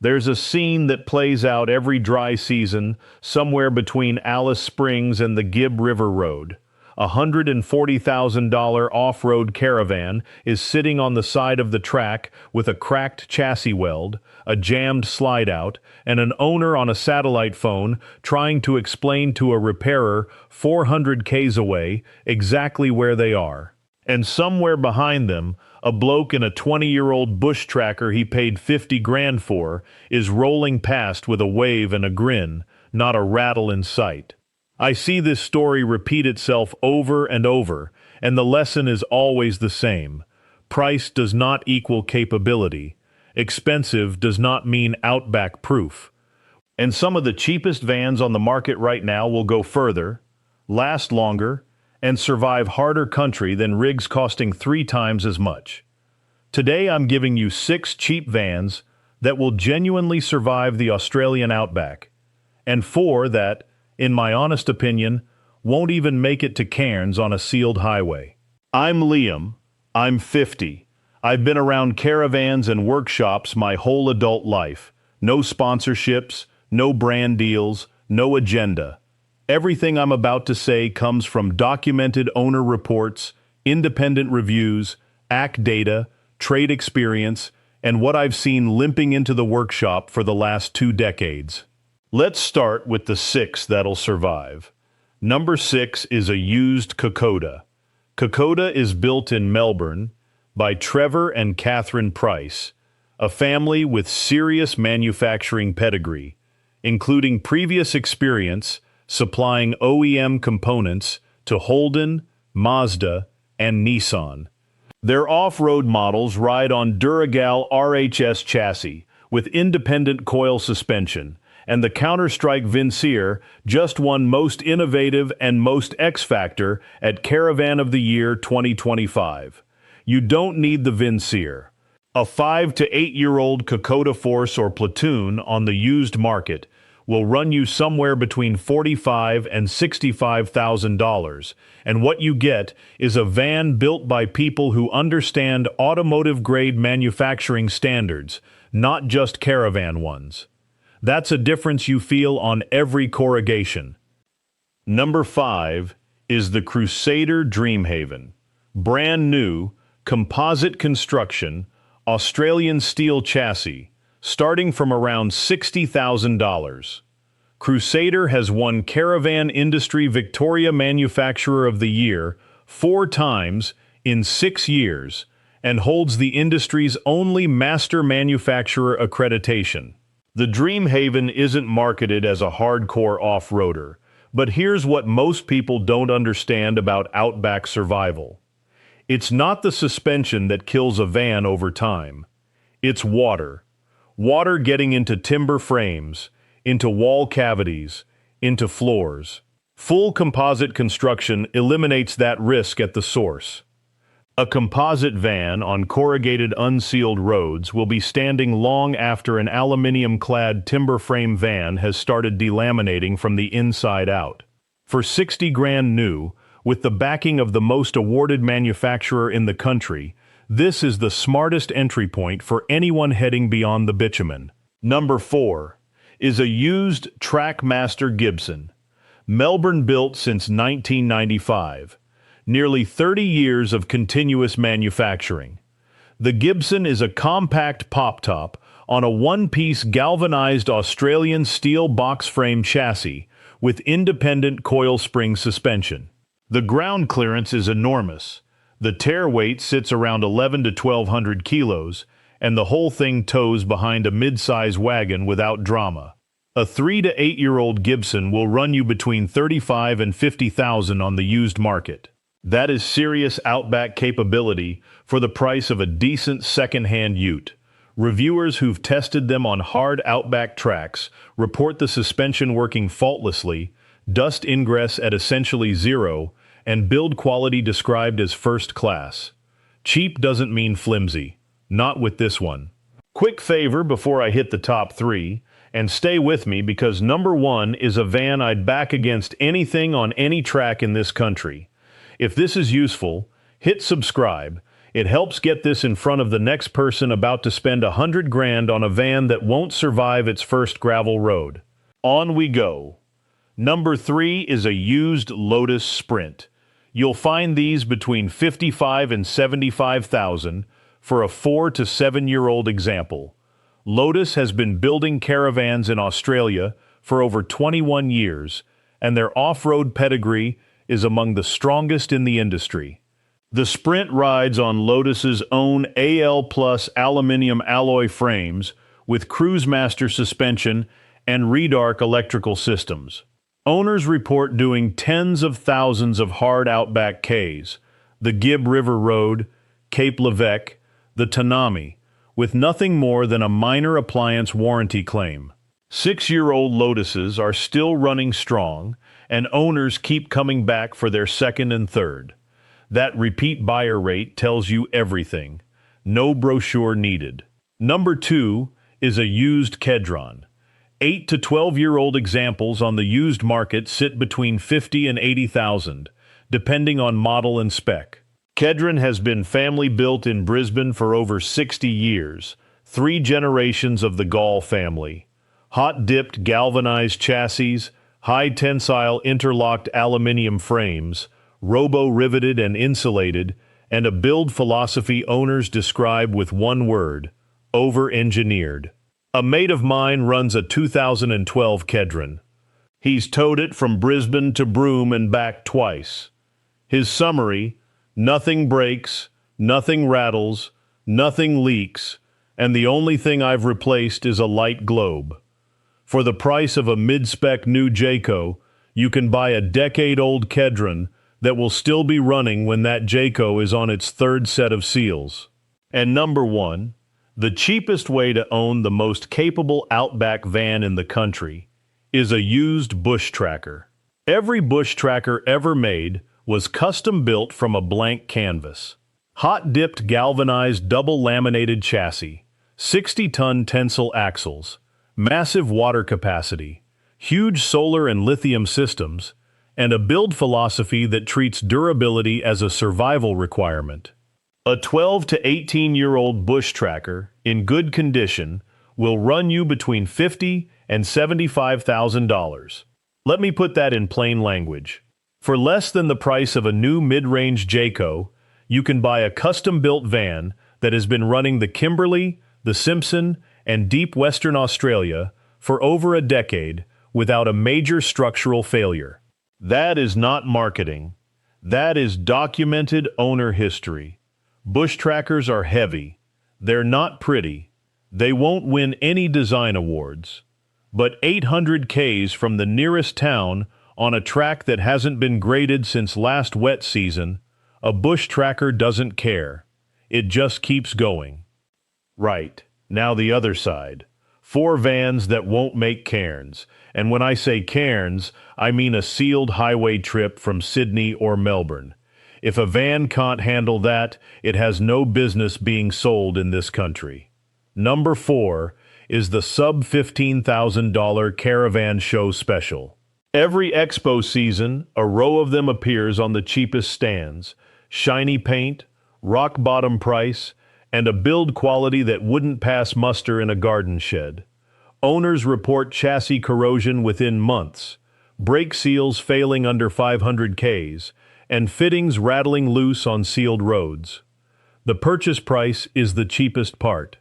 There's a scene that plays out every dry season somewhere between Alice Springs and the Gibb River Road. A $140,000 off-road caravan is sitting on the side of the track with a cracked chassis weld, a jammed slide-out, and an owner on a satellite phone trying to explain to a repairer 400 k's away exactly where they are. And somewhere behind them, a bloke in a 20-year-old bush tracker he paid 50 grand for is rolling past with a wave and a grin, not a rattle in sight. I see this story repeat itself over and over, and the lesson is always the same. Price does not equal capability. Expensive does not mean Outback proof. And some of the cheapest vans on the market right now will go further, last longer, and survive harder country than rigs costing 3 times as much. Today I'm giving you 6 cheap vans that will genuinely survive the Australian Outback, and 4 that, in my honest opinion, won't even make it to Cairns on a sealed highway. I'm Liam. I'm 50. I've been around caravans and workshops my whole adult life. No sponsorships, no brand deals, no agenda. Everything I'm about to say comes from documented owner reports, independent reviews, ACK data, trade experience, and what I've seen limping into the workshop for the last 2 decades. Let's start with the 6 that'll survive. Number 6 is a used Kokoda. Kokoda is built in Melbourne by Trevor and Catherine Price, a family with serious manufacturing pedigree, including previous experience supplying OEM components to Holden, Mazda, and Nissan. Their off-road models ride on Duragal RHS chassis with independent coil suspension, and the Counter-Strike Vincier just won Most Innovative and Most X-Factor at Caravan of the Year 2025. You don't need the Vincier. A 5 to 8-year-old Kokoda Force or Platoon on the used market will run you somewhere between $45,000 and $65,000, and what you get is a van built by people who understand automotive-grade manufacturing standards, not just caravan ones. That's a difference you feel on every corrugation. Number 5 is the Crusader Dreamhaven. Brand new, composite construction, Australian steel chassis, starting from around $60,000. Crusader has won Caravan Industry Victoria Manufacturer of the Year 4 times in 6 years and holds the industry's only Master Manufacturer accreditation. The Dreamhaven isn't marketed as a hardcore off-roader, but here's what most people don't understand about Outback survival. It's not the suspension that kills a van over time. It's water. Water getting into timber frames, into wall cavities, into floors. Full composite construction eliminates that risk at the source. A composite van on corrugated unsealed roads will be standing long after an aluminium-clad timber frame van has started delaminating from the inside out. For 60 grand new, with the backing of the most awarded manufacturer in the country, this is the smartest entry point for anyone heading beyond the bitumen. Number 4 is a used Trackmaster Gibson. Melbourne built since 1995. Nearly 30 years of continuous manufacturing. The Gibson is a compact pop-top on a one-piece galvanized Australian steel box frame chassis with independent coil spring suspension. The ground clearance is enormous. The tare weight sits around 11 to 1,200 kilos, and the whole thing tows behind a mid-size wagon without drama. A 3 to 8-year-old Gibson will run you between $35,000 and $50,000 on the used market. That is serious Outback capability for the price of a decent second-hand ute. Reviewers who've tested them on hard Outback tracks report the suspension working faultlessly, dust ingress at essentially 0, and build quality described as first class. Cheap doesn't mean flimsy. Not with this one. Quick favor before I hit the top 3, and stay with me because number 1 is a van I'd back against anything on any track in this country. If this is useful, hit subscribe. It helps get this in front of the next person about to spend 100 grand on a van that won't survive its first gravel road. On we go. Number 3 is a used Lotus Sprint. You'll find these between 55 and 75,000 for a 4 to 7-year-old example. Lotus has been building caravans in Australia for over 21 years, and their off-road pedigree is among the strongest in the industry. The Sprint rides on Lotus's own AL Plus aluminium alloy frames with Cruisemaster suspension and Redarc electrical systems. Owners report doing tens of thousands of hard Outback Ks, the Gibb River Road, Cape Levesque, the Tanami, with nothing more than a minor appliance warranty claim. 6-year-old Lotuses are still running strong, and owners keep coming back for their second and third. That repeat buyer rate tells you everything. No brochure needed. Number 2 is a used Kedron. 8 to 12-year-old examples on the used market sit between 50 and 80,000, depending on model and spec. Kedron has been family built in Brisbane for over 60 years, 3 generations of the Gall family. Hot-dipped galvanized chassis, high-tensile interlocked aluminium frames, robo-riveted and insulated, and a build philosophy owners describe with one word: over-engineered. A mate of mine runs a 2012 Kedron. He's towed it from Brisbane to Broome and back twice. His summary: nothing breaks, nothing rattles, nothing leaks, and the only thing I've replaced is a light globe. For the price of a mid-spec new Jayco, you can buy a decade-old Kedron that will still be running when that Jayco is on its 3rd set of seals. And number 1, the cheapest way to own the most capable Outback van in the country is a used bush tracker. Every bush tracker ever made was custom built from a blank canvas. Hot-dipped galvanized double-laminated chassis, 60-ton tensile axles, massive water capacity, huge solar and lithium systems, and a build philosophy that treats durability as a survival requirement. A 12 to 18-year-old bush tracker, in good condition, will run you between $50,000 and $75,000. Let me put that in plain language. For less than the price of a new mid-range Jayco, you can buy a custom-built van that has been running the Kimberley, the Simpson, and deep Western Australia for over a decade without a major structural failure. That is not marketing. That is documented owner history. Bush trackers are heavy. They're not pretty. They won't win any design awards. But 800 Ks from the nearest town on a track that hasn't been graded since last wet season, a bush tracker doesn't care. It just keeps going. Right, now the other side. 4 vans that won't make Cairns. And when I say Cairns, I mean a sealed highway trip from Sydney or Melbourne. If a van can't handle that, it has no business being sold in this country. Number 4 is the sub-$15,000 Caravan Show Special. Every expo season, a row of them appears on the cheapest stands. Shiny paint, rock-bottom price, and a build quality that wouldn't pass muster in a garden shed. Owners report chassis corrosion within months, brake seals failing under 500 Ks, and fittings rattling loose on sealed roads. The purchase price is the cheapest part.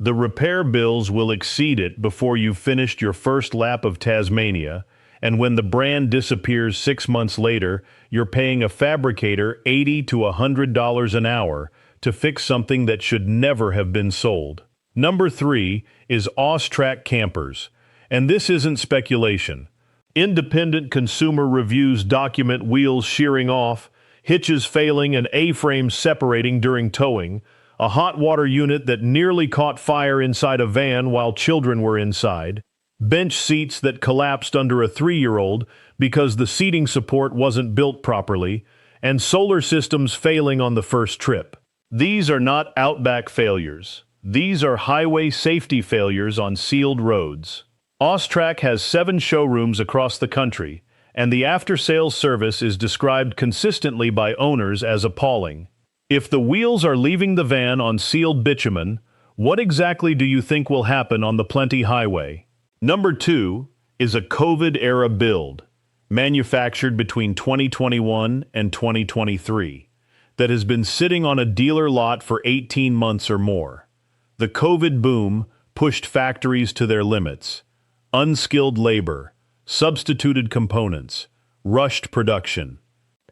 The repair bills will exceed it before you've finished your first lap of Tasmania, and when the brand disappears 6 months later, you're paying a fabricator $80 to $100 an hour to fix something that should never have been sold. Number 3 is Austrac campers, and this isn't speculation. Independent consumer reviews document wheels shearing off, hitches failing, and A-frames separating during towing, a hot water unit that nearly caught fire inside a van while children were inside, bench seats that collapsed under a 3-year-old because the seating support wasn't built properly, and solar systems failing on the first trip. These are not Outback failures. These are highway safety failures on sealed roads. Austrac has 7 showrooms across the country, and the after-sales service is described consistently by owners as appalling. If the wheels are leaving the van on sealed bitumen, what exactly do you think will happen on the Plenty Highway? Number 2 is a COVID-era build, manufactured between 2021 and 2023, that has been sitting on a dealer lot for 18 months or more. The COVID boom pushed factories to their limits. Unskilled labor, substituted components, rushed production.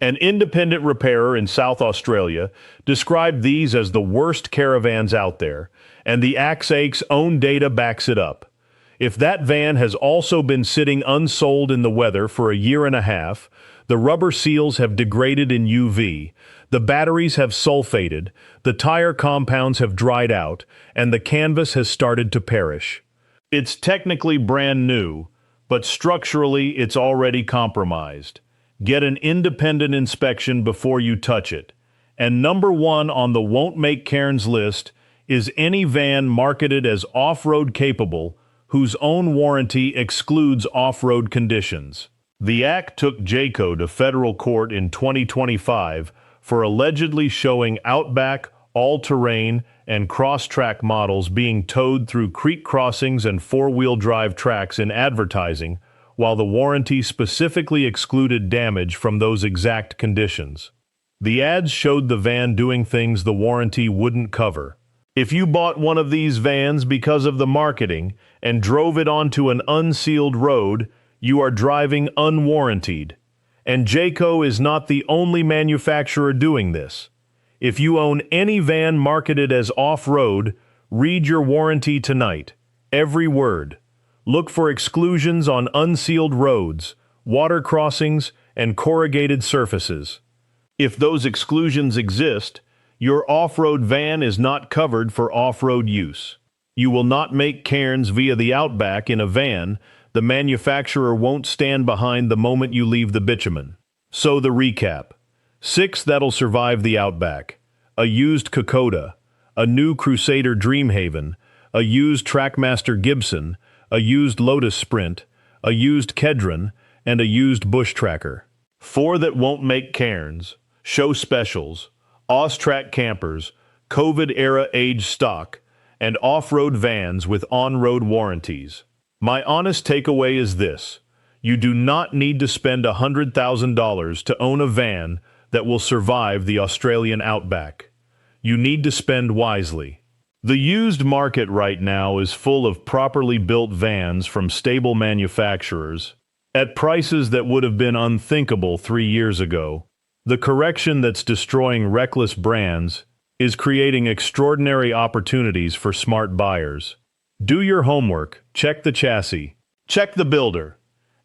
An independent repairer in South Australia described these as the worst caravans out there, and the AXA's own data backs it up. If that van has also been sitting unsold in the weather for a year and a half, the rubber seals have degraded in UV, the batteries have sulfated, the tire compounds have dried out, and the canvas has started to perish. It's technically brand new, but structurally it's already compromised. Get an independent inspection before you touch it. And number 1 on the Won't Make Cairns list is any van marketed as off-road capable whose own warranty excludes off-road conditions. The ACT took Jayco to federal court in 2025 for allegedly showing Outback, all-terrain, and cross-track models being towed through creek crossings and four-wheel drive tracks in advertising, while the warranty specifically excluded damage from those exact conditions. The ads showed the van doing things the warranty wouldn't cover. If you bought one of these vans because of the marketing and drove it onto an unsealed road, you are driving unwarranted. And Jayco is not the only manufacturer doing this. If you own any van marketed as off-road, read your warranty tonight. Every word. Look for exclusions on unsealed roads, water crossings, and corrugated surfaces. If those exclusions exist, your off-road van is not covered for off-road use. You will not make Cairns via the Outback in a van the manufacturer won't stand behind the moment you leave the bitumen. So the recap. 6 that'll survive the Outback. A used Kokoda, a new Crusader Dreamhaven, a used Trackmaster Gibson, a used Lotus Sprint, a used Kedron, and a used Bush Tracker. 4 that won't make Cairns. Show specials, Austrac campers, COVID-era age stock, and off-road vans with on-road warranties. My honest takeaway is this. You do not need to spend $100,000 to own a van that will survive the Australian Outback. You need to spend wisely. The used market right now is full of properly built vans from stable manufacturers at prices that would have been unthinkable 3 years ago. The correction that's destroying reckless brands is creating extraordinary opportunities for smart buyers. Do your homework, check the chassis, check the builder,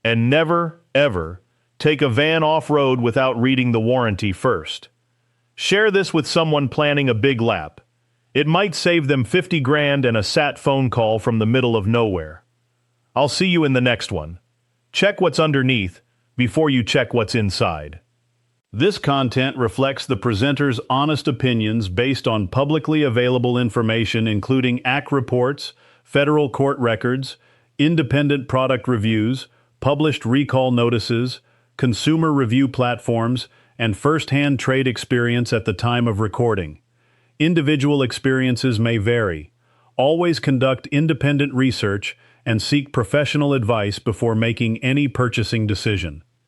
and never, ever take a van off-road without reading the warranty first. Share this with someone planning a big lap. It might save them 50 grand and a sat phone call from the middle of nowhere. I'll see you in the next one. Check what's underneath before you check what's inside. This content reflects the presenter's honest opinions based on publicly available information including ACT reports, federal court records, independent product reviews, published recall notices, consumer review platforms, and first-hand trade experience at the time of recording. Individual experiences may vary. Always conduct independent research and seek professional advice before making any purchasing decision.